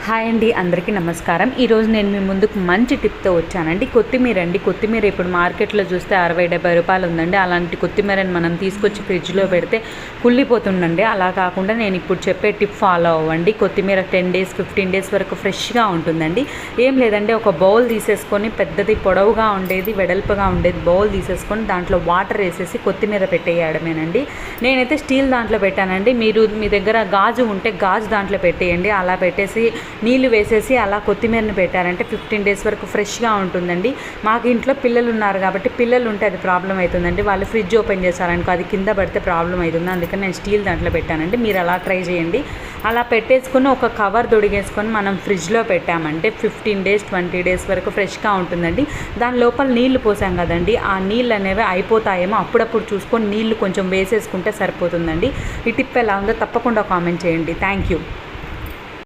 Hi అండి, అందరికీ నమస్కారం. ఈరోజు నేను మీ ముందుకు మంచి టిప్తో వచ్చానండి. కొత్తిమీర ఇప్పుడు మార్కెట్లో చూస్తే 60-70 రూపాయలు ఉందండి. అలాంటి కొత్తిమీరని మనం తీసుకొచ్చి ఫ్రిడ్జ్లో పెడితే కుళ్ళిపోతుందండి. అలా కాకుండా నేను ఇప్పుడు చెప్పే టిప్ ఫాలో అవ్వండి. కొత్తిమీర 10 డేస్ 15 డేస్ వరకు ఫ్రెష్గా ఉంటుందండి. ఏం లేదండి, ఒక బౌల్ తీసేసుకొని, పెద్దది పొడవుగా ఉండేది వెడల్పుగా ఉండేది బౌల్ తీసేసుకొని దాంట్లో వాటర్ వేసేసి కొత్తిమీర పెట్టేయడమేనండి. నేనైతే స్టీల్ దాంట్లో పెట్టానండి. మీ దగ్గర గాజు ఉంటే గాజు దాంట్లో పెట్టేయండి. అలా పెట్టేసి నీళ్ళు వేసేసి అలా కొత్తిమీరని పెట్టారంటే 15 డేస్ వరకు ఫ్రెష్గా ఉంటుందండి. మాకు ఇంట్లో పిల్లలు ఉన్నారు కాబట్టి, పిల్లలు ఉంటే అది ప్రాబ్లం అవుతుందండి. వాళ్ళు ఫ్రిడ్జ్ ఓపెన్ చేశారనుకో అది కింద పడితే ప్రాబ్లం అవుతుంది. అందుకని నేను స్టీల్ దాంట్లో పెట్టానండి. మీరు అలా ట్రై చేయండి. అలా పెట్టేసుకుని ఒక కవర్ దొడిగేసుకొని మనం ఫ్రిడ్జ్లో పెట్టామంటే 15 డేస్ 20 డేస్ వరకు ఫ్రెష్గా ఉంటుందండి. దాని లోపల నీళ్లు పోసాం కదండి, ఆ నీళ్ళు అనేవి అయిపోతాయేమో అప్పుడప్పుడు చూసుకొని నీళ్లు కొంచెం వేసేసుకుంటే సరిపోతుందండి. ఈ టిప్ ఎలా ఉందో తప్పకుండా కామెంట్ చేయండి. Thank you.